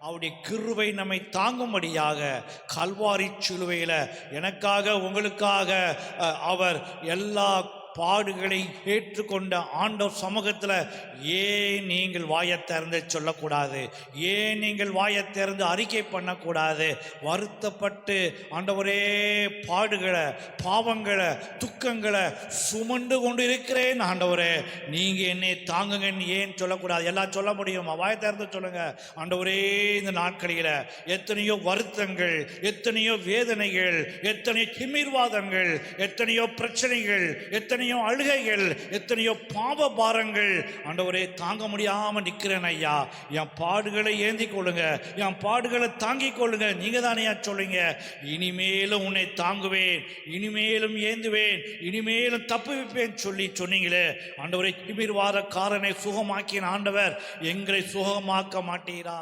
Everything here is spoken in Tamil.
அவருடைய கிருபை நம்மை தாங்கும்படியாக கல்வாரி சிலுவையில எனக்காக உங்களுக்காக அவர் எல்லா பாடுகளை ஏற்றுக்கொண்ட ஆண்டவர் சமூகத்தில் ஏன் நீங்கள் வாயை திறந்து சொல்லக்கூடாது? ஏன் நீங்கள் வாயை திறந்து அறிக்கை பண்ணக்கூடாது? வருத்தப்பட்டு ஆண்டவரே பாடுகளை, பாவங்களை, துக்கங்களை சுமந்து கொண்டு இருக்கிறேன் ஆண்டவரே, நீங்கள் என்னை தாங்குங்கன்னு ஏன் சொல்லக்கூடாது? எல்லாம் சொல்ல முடியுமா? வாயை திறந்து சொல்லுங்க. ஆண்டவரே, இந்த நாட்களில் எத்தனையோ வருத்தங்கள், எத்தனையோ வேதனைகள், எத்தனையோ திமிர்வாதங்கள், எத்தனையோ பிரச்சனைகள், எத்தனையோ அழுகைகள், எத்தனையோ பாவ பாரங்கள் ஆண்டவரே தாங்க முடியாம நிக்கிறேன் ஐயா. என் பாடுகளை ஏந்தி கொள்ளுங்க, என் பாடுகளை தாங்கிக் கொள்ளுங்க. நீங்க தானே சொல்லுங்க, இனிமேலும் உன்னை தாங்குவேன், இனிமேலும் ஏந்துவேன், இனிமேலும் தப்புவிப்பேன் சொல்லி சொன்னீங்களே ஆண்டவரே. திமிர்வாதக்காரனை சுகமாக்கின ஆண்டவர் எங்களை சுகமாக்க மாட்டீரா?